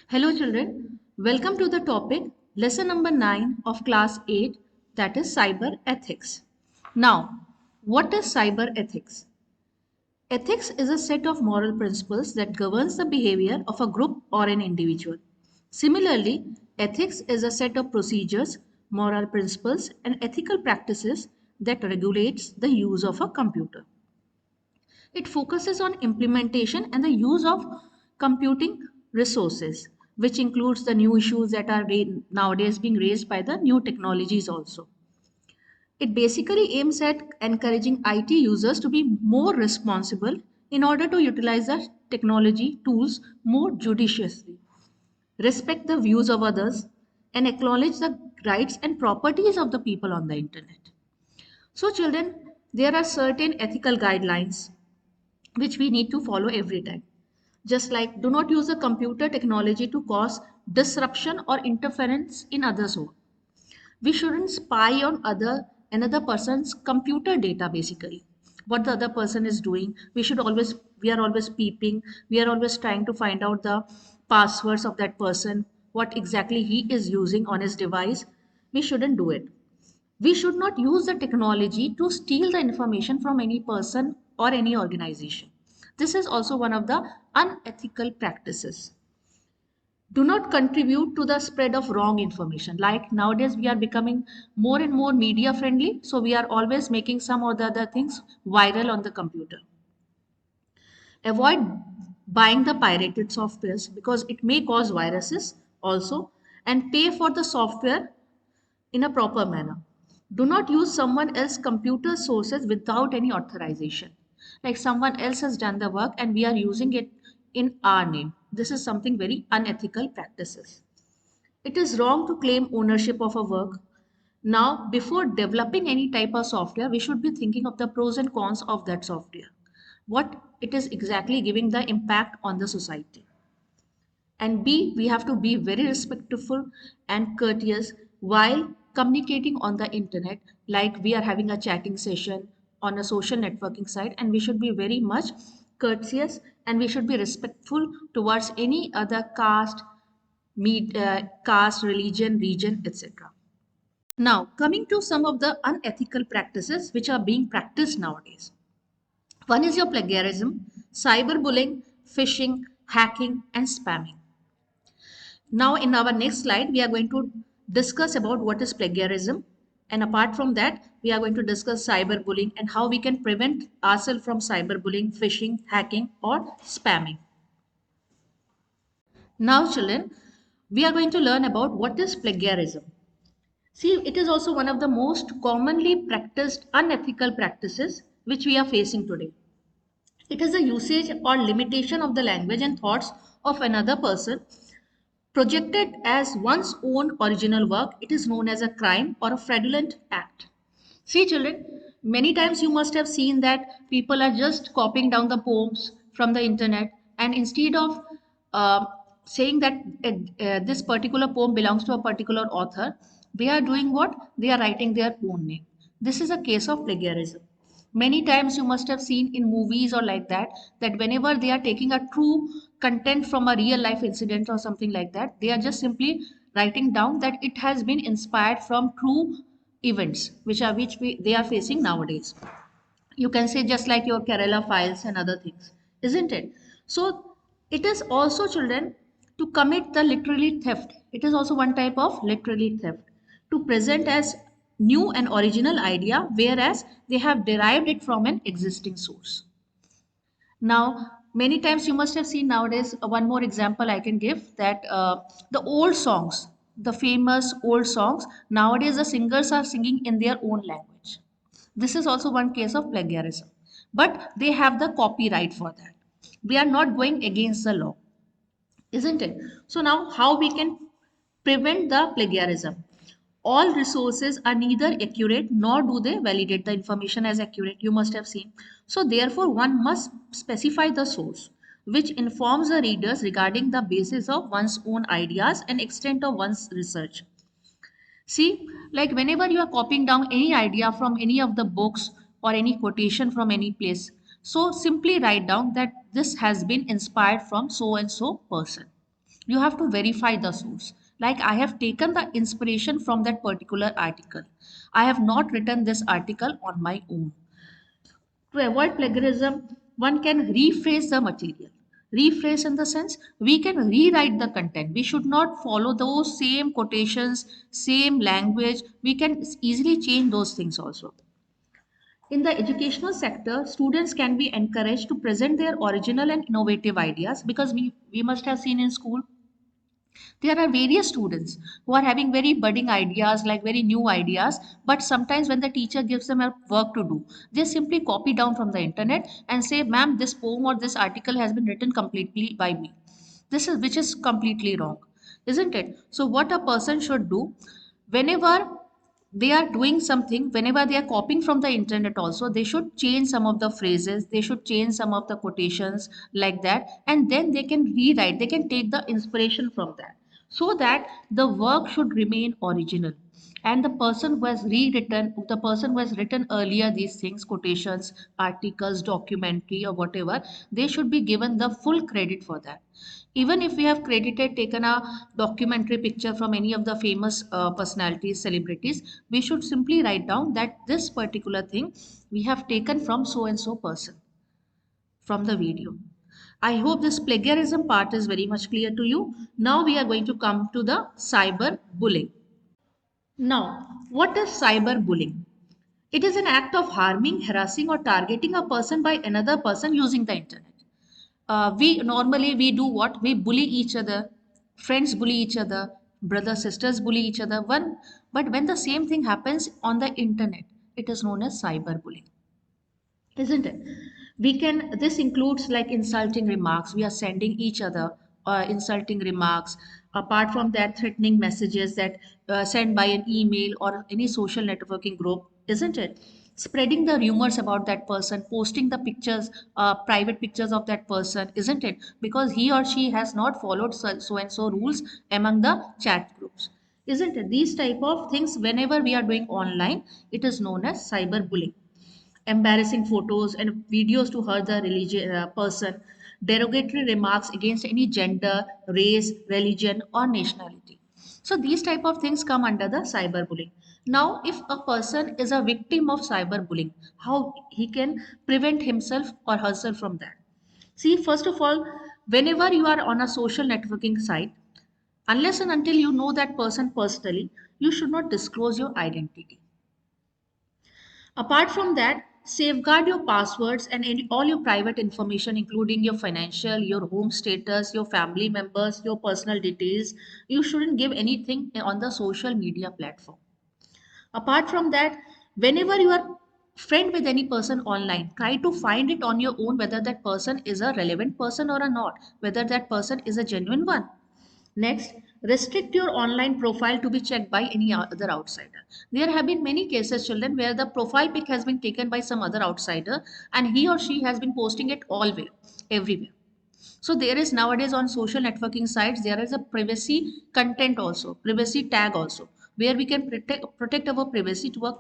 Hello children, welcome to the topic lesson number 9 of class 8, that is cyber ethics. Now, what is cyber ethics? Ethics is a set of moral principles that governs the behavior of a group or an individual. Similarly, ethics is a set of procedures, moral principles and ethical practices that regulates the use of a computer. It focuses on implementation and the use of computing resources, which includes the new issues that are nowadays being raised by the new technologies also. It basically aims at encouraging IT users to be more responsible in order to utilize the technology tools more judiciously, respect the views of others, and acknowledge the rights and properties of the people on the internet. So, children, there are certain ethical guidelines which we need to follow every time. Just like do not use the computer technology to cause disruption or interference in others' work. We shouldn't spy on another person's computer data basically. What the other person is doing. We are always peeping, we are always trying to find out the passwords of that person, what exactly he is using on his device. We shouldn't do it. We should not use the technology to steal the information from any person or any organization. This is also one of the unethical practices. Do not contribute to the spread of wrong information. Like nowadays, we are becoming more and more media friendly, so we are always making some or the other things viral on the computer. Avoid buying the pirated softwares because it may cause viruses also, and pay for the software in a proper manner. Do not use someone else's computer sources without any authorization. Like someone else has done the work and we are using it in our name. This is something very unethical practices. It is wrong to claim ownership of a work. Now, before developing any type of software, we should be thinking of the pros and cons of that software. What it is exactly giving the impact on the society. And B, we have to be very respectful and courteous while communicating on the internet, like we are having a chatting session on a social networking site, and we should be very much courteous and we should be respectful towards any other caste, religion, region, etc. Now, coming to some of the unethical practices which are being practiced nowadays. One is your plagiarism, cyberbullying, phishing, hacking, and spamming. Now in our next slide, we are going to discuss about what is plagiarism. And apart from that, we are going to discuss cyberbullying and how we can prevent ourselves from cyberbullying, phishing, hacking, or spamming. Now children, we are going to learn about what is plagiarism. See, it is also one of the most commonly practiced unethical practices which we are facing today. It is a usage or limitation of the language and thoughts of another person projected as one's own original work. It is known as a crime or a fraudulent act. See, children, many times you must have seen that people are just copying down the poems from the internet, and instead of uh, saying that this particular poem belongs to a particular author, they are doing what? They are writing their own name. This is a case of plagiarism. Many times you must have seen in movies or like that whenever they are taking a true content from a real life incident or something like that, they are just simply writing down that it has been inspired from true events they are facing nowadays. You can say just like your Kerala files and other things, isn't it? So it is also, children, to commit the literally theft. It is also one type of literally theft, to present as new and original idea whereas they have derived it from an existing source. Now, many times you must have seen nowadays, one more example I can give, that the old songs, the famous old songs, nowadays the singers are singing in their own language. This is also one case of plagiarism. But they have the copyright for that. They are not going against the law, isn't it? So now how we can prevent the plagiarism? All resources are neither accurate nor do they validate the information as accurate. You must have seen. So therefore one must specify the source which informs the readers regarding the basis of one's own ideas and extent of one's research. See, like whenever you are copying down any idea from any of the books or any quotation from any place, so simply write down that this has been inspired from so and so person. You have to verify the source. Like, I have taken the inspiration from that particular article. I have not written this article on my own. To avoid plagiarism, one can rephrase the material. Rephrase in the sense, we can rewrite the content. We should not follow those same quotations, same language. We can easily change those things also. In the educational sector, students can be encouraged to present their original and innovative ideas, because we must have seen in school there are various students who are having very budding ideas, like very new ideas, but sometimes when the teacher gives them a work to do, they simply copy down from the internet and say, ma'am, this poem or this article has been written completely by me. This is, which is completely wrong, isn't it? So what a person should do, whenever they are doing something, whenever they are copying from the internet also, they should change some of the phrases, they should change some of the quotations, like that, and then they can rewrite, they can take the inspiration from that, so that the work should remain original. And the person who has rewritten, the person who has written earlier these things, quotations, articles, documentary, or whatever, they should be given the full credit for that. Even if we have credited, taken a documentary picture from any of the famous personalities, celebrities, we should simply write down that this particular thing we have taken from so and so person, from the video. I hope this plagiarism part is very much clear to you. Now we are going to come to the cyber bullying. Now, what is cyberbullying? It is an act of harming, harassing, or targeting a person by another person using the internet. We normally we do what? We bully each other. Friends bully each other. Brothers, sisters bully each other. But when the same thing happens on the internet, it is known as cyberbullying, isn't it? We can, this includes like insulting remarks. We are sending each other insulting remarks. Apart from that, threatening messages that sent by an email or any social networking group, isn't it? Spreading the rumors about that person, posting the pictures, private pictures of that person, isn't it? Because he or she has not followed so and so rules among the chat groups, isn't it? These type of things, whenever we are doing online, it is known as cyberbullying. Embarrassing photos and videos to hurt the religion person, derogatory remarks against any gender, race, religion, or nationality. So these type of things come under the cyberbullying. Now, if a person is a victim of cyberbullying, how he can prevent himself or herself from that? See, first of all, whenever you are on a social networking site, unless and until you know that person personally, you should not disclose your identity. Apart from that, safeguard your passwords and all your private information, including your financial, your home status, your family members, your personal details. You shouldn't give anything on the social media platform. Apart from that, whenever you are friend with any person online, try to find it on your own whether that person is a relevant person or a not, whether that person is a genuine one. Next, restrict your online profile to be checked by any other outsider. There have been many cases, children, where the profile pic has been taken by some other outsider and he or she has been posting it always, everywhere. So there is nowadays on social networking sites, there is a privacy content also, privacy tag also, where we can protect our privacy to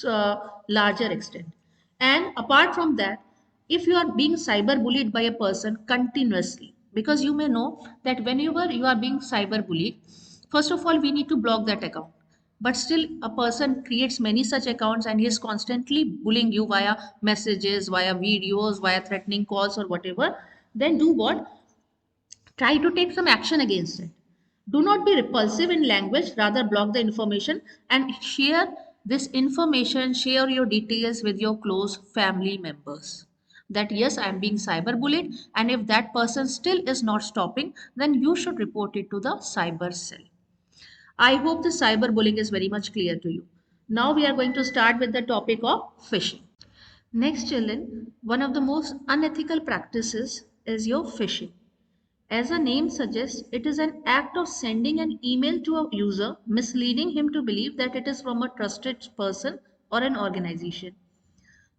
a larger extent. And apart from that, if you are being cyber bullied by a person continuously, because you may know that whenever you are being cyber bullied, first of all, we need to block that account. But still, a person creates many such accounts and he is constantly bullying you via messages, via videos, via threatening calls, or whatever. Then do what? Try to take some action against it. Do not be repulsive in language, rather block the information and share this information, share your details with your close family members. That yes, I am being cyberbullied, and if that person still is not stopping, then you should report it to the cyber cell. I hope the cyberbullying is very much clear to you. Now we are going to start with the topic of phishing. Next, children, one of the most unethical practices is your phishing. As the name suggests, it is an act of sending an email to a user, misleading him to believe that it is from a trusted person or an organization.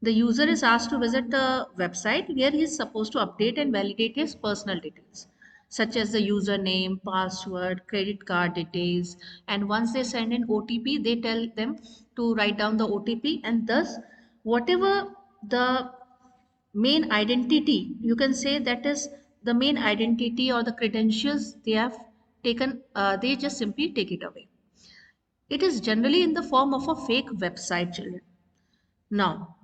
The user is asked to visit a website where he is supposed to update and validate his personal details, such as the username, password, credit card details. And once they send an OTP, they tell them to write down the OTP, and thus, whatever the main identity, you can say that is the main identity or the credentials they have they just simply take it away. It is generally in the form of a fake website, children. Now,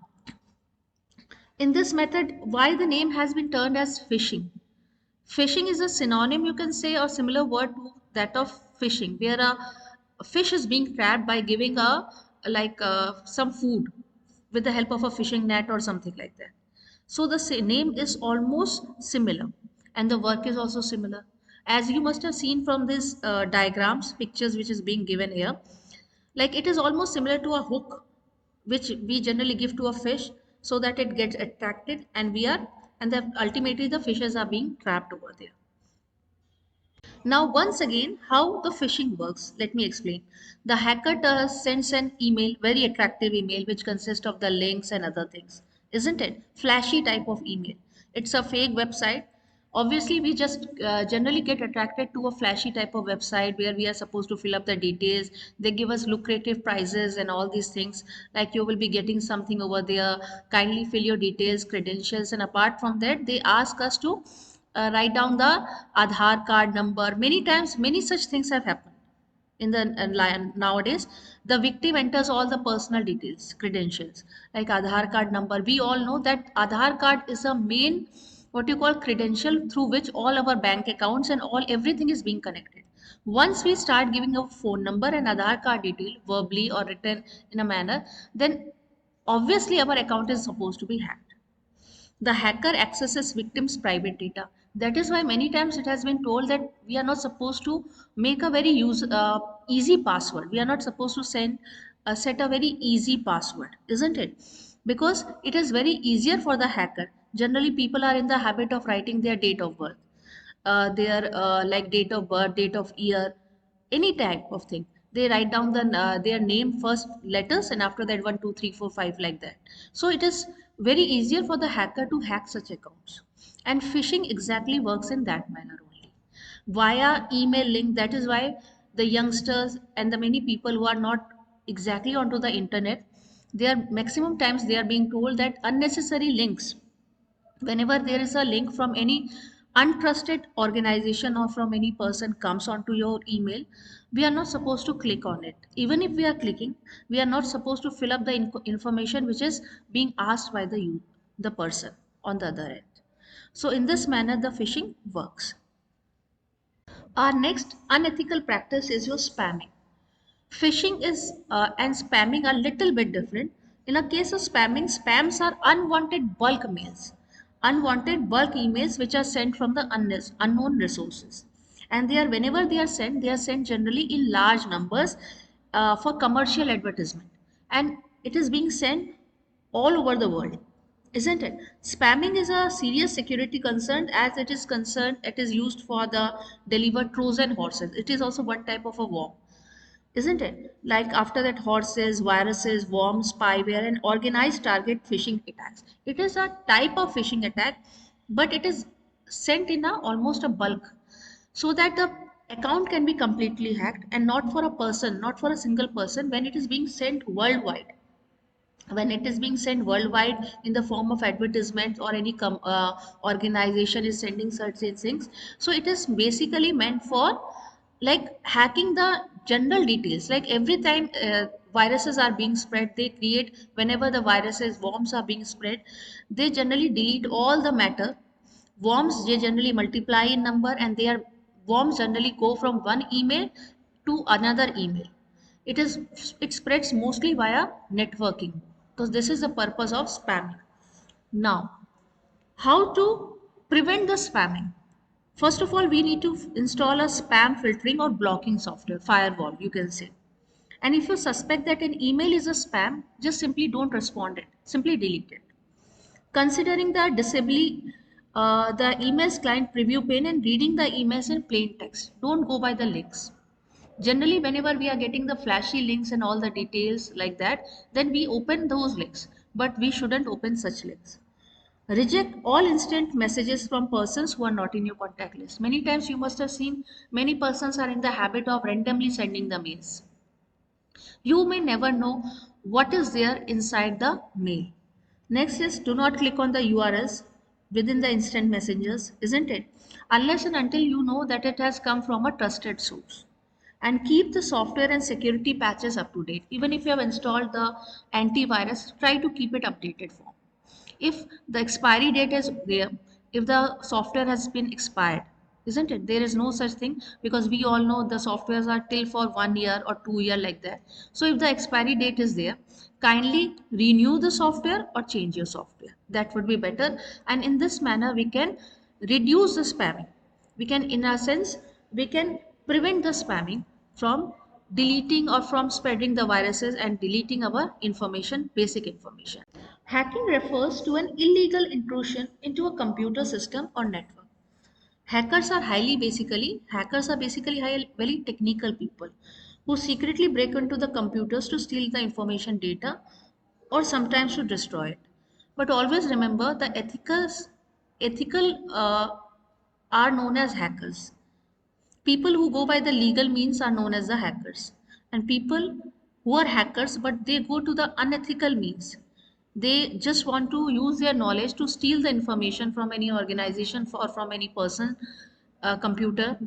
in this method, why the name has been turned as phishing? Phishing is a synonym, you can say, or similar word to that of fishing, where a fish is being trapped by giving a some food with the help of a fishing net or something like that. So the name is almost similar, and the work is also similar. As you must have seen from these diagrams, pictures which is being given here, like it is almost similar to a hook which we generally give to a fish so that it gets attracted and ultimately the fishes are being trapped over there. Now, once again, how the phishing works, let me explain. The hacker sends an email, very attractive email, which consists of the links and other things, isn't it? Flashy type of email. It's a fake website. Obviously, we just generally get attracted to a flashy type of website where we are supposed to fill up the details. They give us lucrative prizes and all these things, like you will be getting something over there. Kindly fill your details, credentials, and apart from that, they ask us to write down the Aadhaar card number. Many times, many such things have happened in the nowadays. The victim enters all the personal details, credentials like Aadhaar card number. We all know that Aadhaar card is a main what you call credential through which all our bank accounts and all everything is being connected. Once we start giving a phone number and Aadhaar card detail verbally or written in a manner, then obviously our account is supposed to be hacked. The hacker accesses victims' private data. That is why many times it has been told that we are not supposed to make a very easy password. We are not supposed to set a very easy password, isn't it? Because it is very easier for the hacker. Generally, people are in the habit of writing their date of birth, their like date of birth, date of year, any type of thing. They write down their name first letters and after that 1 2 3 4 5 like that. So it is very easier for the hacker to hack such accounts. And phishing exactly works in that manner only via email link. That is why the youngsters and the many people who are not exactly onto the internet, they are maximum times they are being told that unnecessary links, whenever there is a link from any untrusted organization or from any person comes onto your email, we are not supposed to click on it. Even if we are clicking, we are not supposed to fill up the information which is being asked by the person on the other end. So in this manner the phishing works. Our next unethical practice is your spamming. Phishing is and spamming are little bit different. In a case of spamming, spams are unwanted bulk mails, unwanted bulk emails which are sent from the unknown resources. And they are whenever they are sent generally in large numbers for commercial advertisement. And it is being sent all over the world, isn't it? Spamming is a serious security concern as it is concerned, it is used for the delivered Trojan horses. It is also one type of a worm, isn't it? Like after that, horses, viruses, worms, spyware, and organized target phishing attacks. It is a type of phishing attack, but it is sent in almost a bulk, so that the account can be completely hacked and not for a person, not for a single person. When it is being sent worldwide, when it is being sent worldwide in the form of advertisements or any organization is sending certain things, so it is basically meant for like hacking the general details. Like every time viruses are being spread, they create, whenever the viruses worms are being spread, they generally delete all the matter. Worms, they generally multiply in number, and they are worms generally go from one email to another email. It spreads mostly via networking. So this is the purpose of spamming. Now, how to prevent the spamming? First of all, we need to install a spam filtering or blocking software, firewall, you can say. And if you suspect that an email is a spam, just simply don't respond it. Simply delete it. Considering the disabling the emails client preview pane and reading the emails in plain text. Don't go by the links. Generally, whenever we are getting the flashy links and all the details like that, then we open those links. But we shouldn't open such links. Reject all instant messages from persons who are not in your contact list. Many times you must have seen many persons are in the habit of randomly sending the mails. You may never know what is there inside the mail. Next is do not click on the URLs within the instant messengers, isn't it? Unless and until you know that it has come from a trusted source. And keep the software and security patches up to date. Even if you have installed the antivirus, try to keep it updated form. If the expiry date is there, if the software has been expired, isn't it? There is no such thing, because we all know the softwares are till for 1 year or 2 year like that. So if the expiry date is there, kindly renew the software or change your software. That would be better. And in this manner, we can reduce the spamming. We can, in a sense, we can prevent the spamming from deleting or from spreading the viruses and deleting our information, basic information. Hacking refers to an illegal intrusion into a computer system or network. Hackers are basically very technical people who secretly break into the computers to steal the information data or sometimes to destroy it. But always remember, the ethical are known as hackers. People who go by the legal means are known as the hackers. And people who are hackers but they go to the unethical means, they just want to use their knowledge to steal the information from any organization or from any person computer,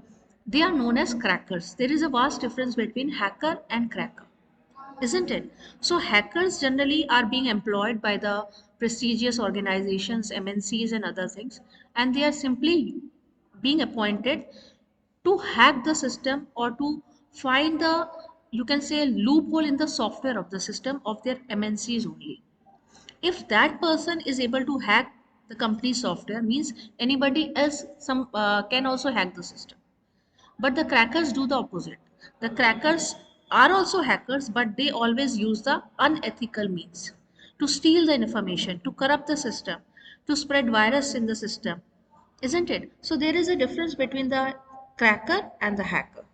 they are known as crackers. There is a vast difference between hacker and cracker, isn't it? So hackers generally are being employed by the prestigious organizations, MNCs and other things, and they are simply being appointed to hack the system or to find the, you can say, loophole in the software of the system of their MNCs only. If that person is able to hack the company's software, means anybody else some can also hack the system. But the crackers do the opposite. The crackers are also hackers, but they always use the unethical means to steal the information, to corrupt the system, to spread virus in the system, isn't it? So there is a difference between the cracker and the hacker.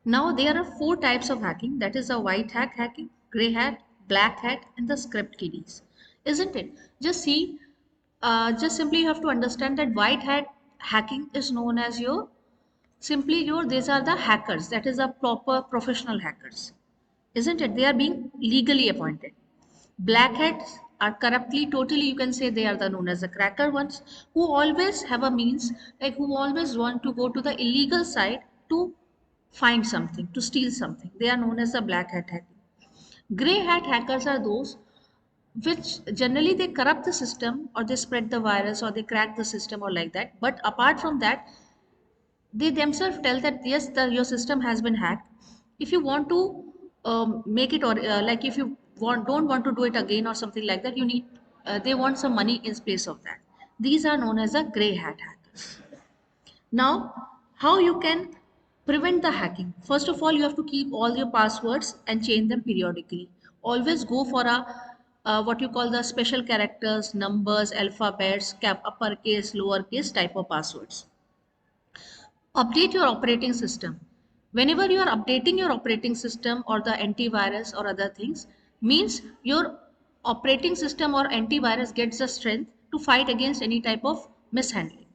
Now there are four types of hacking, that is a white hat hacking, gray hat, black hat, and the script kiddies, isn't it? Just see, just simply you have to understand that white hat hacking is known as your, simply your, these are the hackers, that is a proper professional hackers, isn't it? They are being legally appointed. Black hats are corruptly, totally, you can say they are the known as the cracker ones, who always have a means, like who always want to go to the illegal side to find something, to steal something. They are known as the black hat hacking. Gray hat hackers are those which generally they corrupt the system or they spread the virus or they crack the system or like that. But apart from that, they themselves tell that yes, your system has been hacked. If you want to make it, or like if you don't want to do it again or something like that, you need, they want some money in place of that. These are known as the gray hat hackers. Now, how you can prevent the hacking? First of all, you have to keep all your passwords and change them periodically. Always go for a what you call the special characters, numbers, alphabets, cap, uppercase, lowercase type of passwords. Update your operating system. Whenever you are updating your operating system or the antivirus or other things, means your operating system or antivirus gets the strength to fight against any type of mishandling.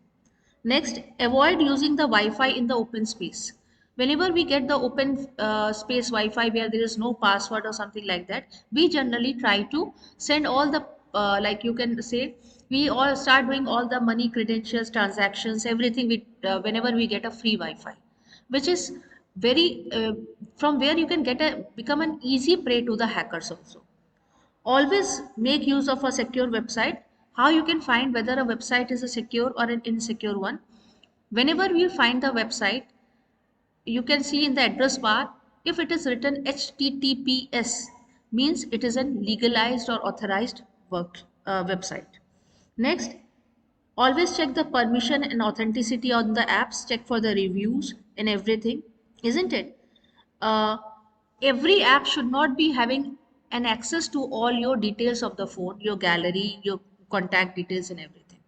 Next, avoid using the Wi-Fi in the open space. Whenever we get the open space Wi-Fi where there is no password or something like that, we generally try to send all the, like you can say, we all start doing all the money credentials, transactions, everything whenever we get a free Wi-Fi, which is very, from where you can get a, become an easy prey to the hackers also. Always make use of a secure website. How you can find whether a website is a secure or an insecure one? Whenever we find the website, you can see in the address bar, if it is written HTTPS, means it is a legalized or authorized website. Next, always check the permission and authenticity on the apps, check for the reviews and everything, isn't it? uh, every app should not be having an access to all your details of the phone, your gallery, your contact details and everything.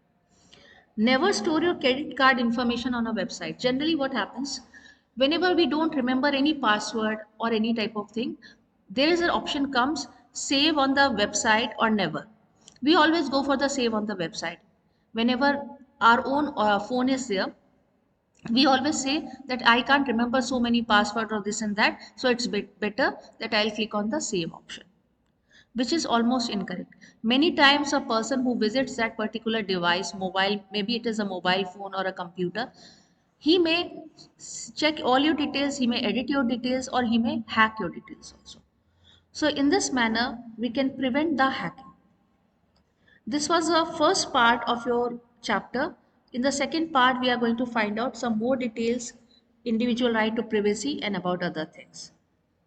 Never store your credit card information on a website. Generally what happens, whenever we don't remember any password or any type of thing, there is an option comes, save on the website or never. We always go for the save on the website. Whenever our own phone is there, we always say that I can't remember so many password or this and that, so it's better that I'll click on the save option. which is almost incorrect. Many times, a person who visits that particular device, mobile, maybe it is a mobile phone or a computer, he may check all your details, he may edit your details, or he may hack your details also. So, in this manner, we can prevent the hacking. This was the first part of your chapter. In the second part, we are going to find out some more details, individual right to privacy, and about other things.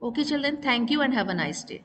Okay, children, thank you and have a nice day.